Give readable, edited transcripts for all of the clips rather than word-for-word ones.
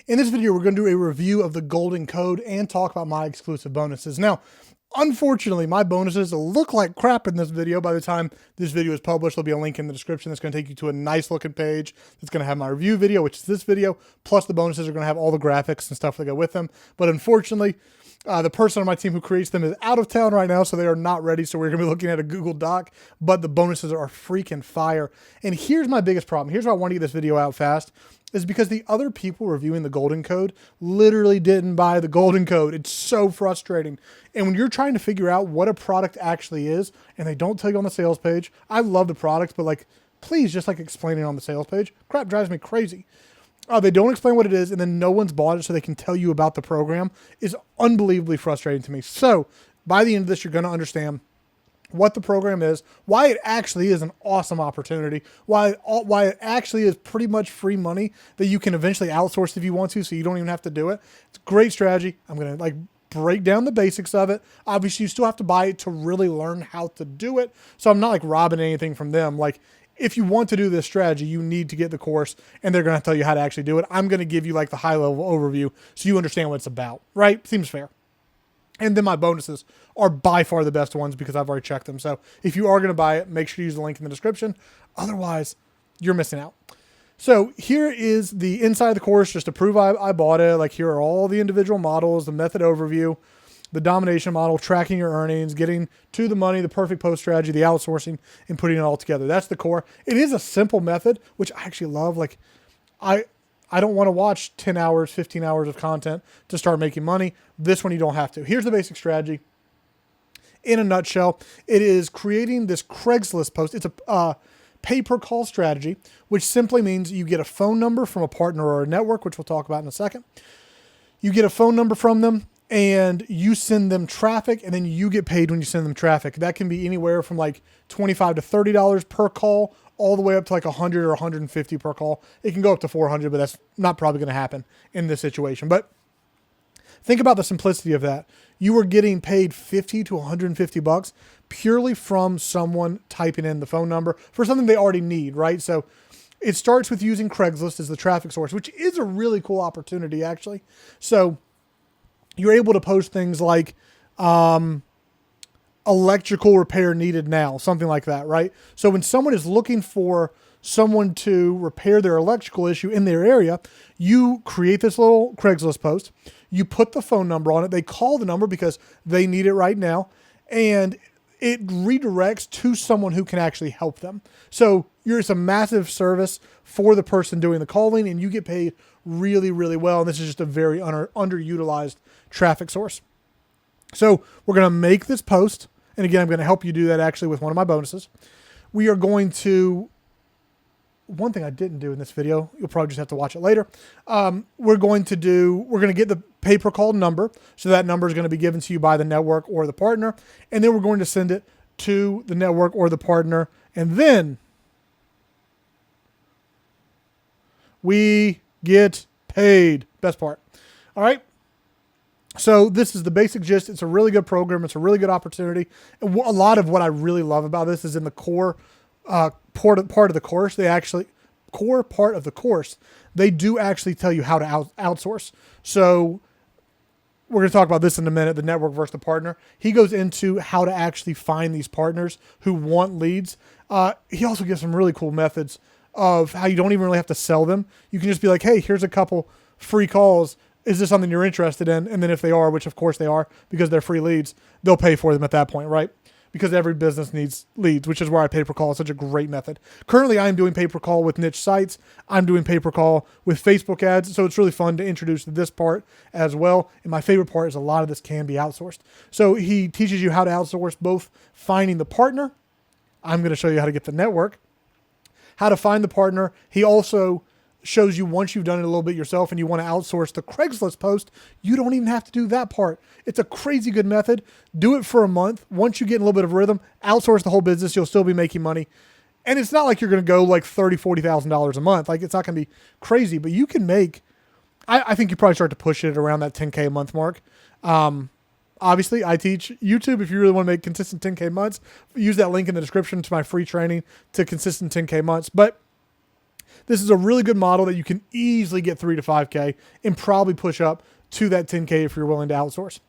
In this video, we're going to do a review of the golden code and talk about my exclusive bonuses. Now, unfortunately, my bonuses look like crap in this video. By the time this video is published, there'll be a link in the description that's going to take you to a nice looking page that's going to have my review video, which is this video, plus the bonuses are going to have all the graphics and stuff that go with them. But unfortunately, the person on my team who creates them is out of town right now, so they are not ready. So we're going to be looking at a Google Doc, but the bonuses are freaking fire. And here's my biggest problem. Here's why I want to get this video out fast, is because the other people reviewing the golden code literally didn't buy the golden code. It's so frustrating. And when you're trying to figure out what a product actually is, and they don't tell you on the sales page, I love the product, but like, please just like explain it on the sales page. Crap drives me crazy. They don't explain what it is, and then no one's bought it so they can tell you about the program is unbelievably frustrating to me. So by the end of this, you're going to understand what the program is, why it actually is an awesome opportunity, why it actually is pretty much free money that you can eventually outsource if you want to, so you don't even have to do it. It's a great strategy. I'm going to like break down the basics of it. Obviously, you still have to buy it to really learn how to do it. So I'm not like robbing anything from them. Like, if you want to do this strategy, you need to get the course, and they're going to tell you how to actually do it. I'm going to give you like the high level overview so you understand what it's about, right? Seems fair. And then my bonuses are by far the best ones because I've already checked them. So if you are going to buy it, make sure you use the link in the description. Otherwise, you're missing out. So here is the inside of the course, just to prove I bought it. Like, here are all the individual models, the method overview, the domination model, tracking your earnings, getting to the money, the perfect post strategy, the outsourcing, and putting it all together. That's the core. It is a simple method, which I actually love. Like, I don't want to watch 10 hours, 15 hours of content to start making money. This one, you don't have to. Here's the basic strategy. In a nutshell, it is creating this Craigslist post. It's a pay-per-call strategy, which simply means you get a phone number from a partner or a network, which we'll talk about in a second. You get a phone number from them, and you send them traffic, and then you get paid when you send them traffic. That can be anywhere from like $25 to $30 per call, all the way up to like 100 or 150 per call. It can go up to 400, but that's not probably going to happen in this situation. But think about the simplicity of that. You are getting paid 50 to 150 bucks purely from someone typing in the phone number for something they already need, right? So it starts with using Craigslist as the traffic source, which is a really cool opportunity, actually. So you're able to post things like electrical repair needed now, something like that, right? So when someone is looking for someone to repair their electrical issue in their area, you create this little Craigslist post, you put the phone number on it, they call the number because they need it right now, and it redirects to someone who can actually help them. So it's a massive service for the person doing the calling, and you get paid really, really well. And this is just a very underutilized traffic source. So we're going to make this post. And again, I'm going to help you do that actually with one of my bonuses. We are going to, one thing I didn't do in this video, you'll probably just have to watch it later. We're going to get the pay-per-call number. So that number is going to be given to you by the network or the partner. And then we're going to send it to the network or the partner. And then we get paid. Best part. All right. So this is the basic gist. It's a really good program. It's a really good opportunity. And a lot of what I really love about this is in the core part of the course. Core part of the course, they do actually tell you how to outsource. So we're going to talk about this in a minute, the network versus the partner. He goes into how to actually find these partners who want leads. He also gives some really cool methods of how you don't even really have to sell them. You can just be like, hey, here's a couple free calls. Is this something you're interested in? And then if they are, which of course they are because they're free leads, they'll pay for them at that point, right? Because every business needs leads, which is why pay-per-call is such a great method. Currently, I'm doing pay-per-call with niche sites. I'm doing pay-per-call with Facebook ads. So it's really fun to introduce this part as well. And my favorite part is a lot of this can be outsourced. So he teaches you how to outsource both finding the partner. I'm going to show you how to get the network, how to find the partner. He also shows you once you've done it a little bit yourself and you want to outsource the Craigslist post, you don't even have to do that part. It's a crazy good method. Do it for a month. Once you get a little bit of rhythm, outsource the whole business. You'll still be making money. And it's not like you're going to go like $30,000, $40,000 a month. Like, it's not going to be crazy, but you can make, I think you probably start to push it around that 10K a month mark. Obviously, I teach YouTube. If you really want to make consistent 10K months, use that link in the description to my free training to consistent 10K months. But this is a really good model that you can easily get 3 to 5K and probably push up to that 10K if you're willing to outsource.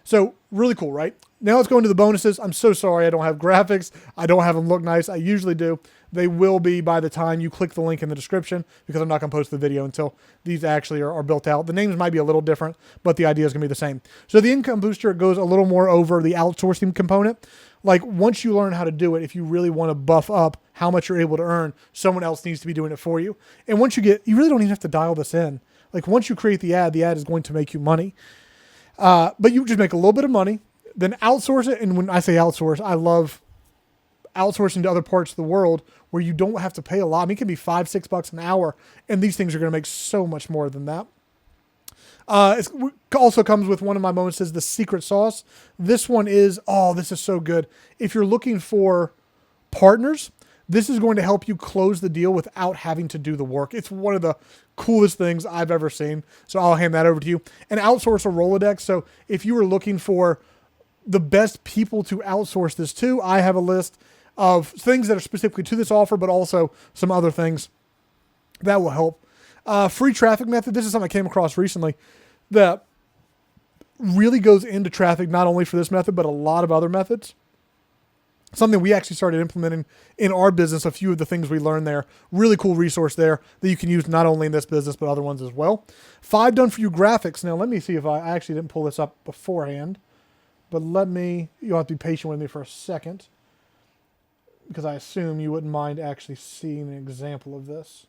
So really cool, right? Now let's go into the bonuses. I'm so sorry I don't have graphics. I don't have them look nice. I usually do. They will be by the time you click the link in the description, because I'm not going to post the video until these actually are built out. The names might be a little different, but the idea is going to be the same. So the income booster goes a little more over the outsourcing component. Like once you learn how to do it, if you really want to buff up how much you're able to earn, someone else needs to be doing it for you. And once you really don't even have to dial this in. Like once you create the ad is going to make you money. But you just make a little bit of money, then outsource it. And when I say outsource, I love outsourcing to other parts of the world where you don't have to pay a lot. I mean, it can be $5-6 an hour, and these things are going to make so much more than that. It also comes with one of my bonuses, the secret sauce. This one is, this is so good. If you're looking for partners, this is going to help you close the deal without having to do the work. It's one of the coolest things I've ever seen. So I'll hand that over to you. And outsource a Rolodex. So if you were looking for the best people to outsource this to, I have a list of things that are specifically to this offer, but also some other things that will help. Free traffic method. This is something I came across recently that really goes into traffic, not only for this method, but a lot of other methods. Something we actually started implementing in our business, a few of the things we learned there. Really cool resource there that you can use not only in this business, but other ones as well. 5 done for you graphics. Now, let me see if I actually didn't pull this up beforehand, but you'll have to be patient with me for a second, because I assume you wouldn't mind actually seeing an example of this.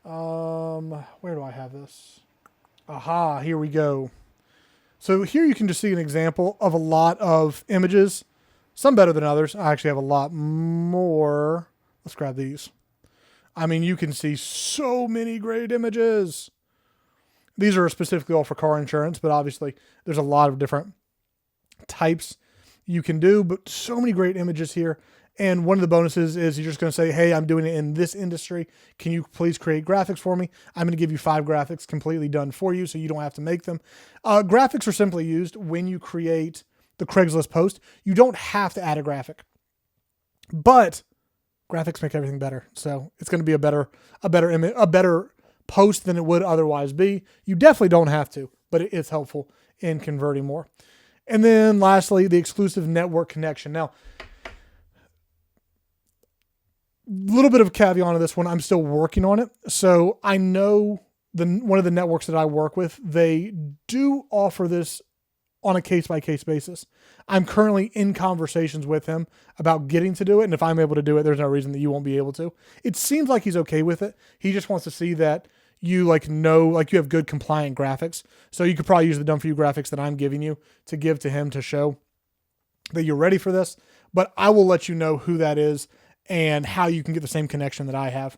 Where do I have this? Aha, here we go. So here you can just see an example of a lot of images. Some better than others. I actually have a lot more. Let's grab these. I mean, you can see so many great images. These are specifically all for car insurance, but obviously there's a lot of different types you can do, but so many great images here. And one of the bonuses is you're just going to say, hey, I'm doing it in this industry. Can you please create graphics for me? I'm going to give you 5 graphics completely done for you so you don't have to make them. Graphics are simply used when you create the Craigslist post. You don't have to add a graphic, but graphics make everything better. So it's going to be a better post than it would otherwise be. You definitely don't have to, but it's helpful in converting more. And then lastly, the exclusive network connection. Now, a little bit of a caveat on this one. I'm still working on it. So I know one of the networks that I work with, they do offer this on a case-by-case basis. I'm currently in conversations with him about getting to do it. And if I'm able to do it, there's no reason that you won't be able to. It seems like he's okay with it. He just wants to see that you you have good compliant graphics. So you could probably use the done for you graphics that I'm giving you to give to him to show that you're ready for this. But I will let you know who that is and how you can get the same connection that I have.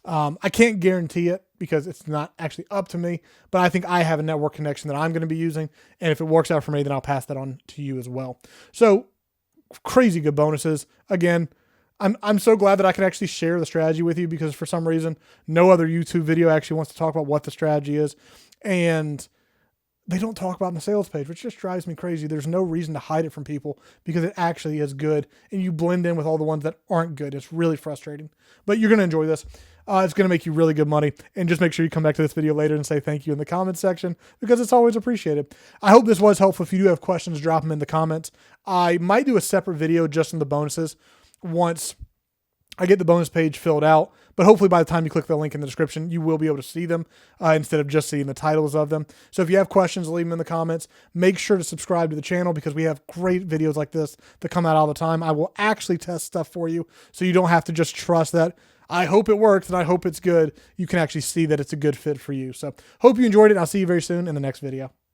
I can't guarantee it because it's not actually up to me, but I think I have a network connection that I'm going to be using. And if it works out for me, then I'll pass that on to you as well. So crazy good bonuses. Again, I'm so glad that I can actually share the strategy with you, because for some reason, no other YouTube video actually wants to talk about what the strategy is. And they don't talk about it in the sales page, which just drives me crazy. There's no reason to hide it from people because it actually is good. And you blend in with all the ones that aren't good. It's really frustrating, but you're going to enjoy this. It's going to make you really good money. And just make sure you come back to this video later and say thank you in the comments section, because it's always appreciated. I hope this was helpful. If you do have questions, drop them in the comments. I might do a separate video just on the bonuses once I get the bonus page filled out, but hopefully by the time you click the link in the description, you will be able to see them instead of just seeing the titles of them. So if you have questions, leave them in the comments. Make sure to subscribe to the channel, because we have great videos like this that come out all the time. I will actually test stuff for you, so you don't have to just trust that I hope it works and I hope it's good. You can actually see that it's a good fit for you. So hope you enjoyed it. I'll see you very soon in the next video.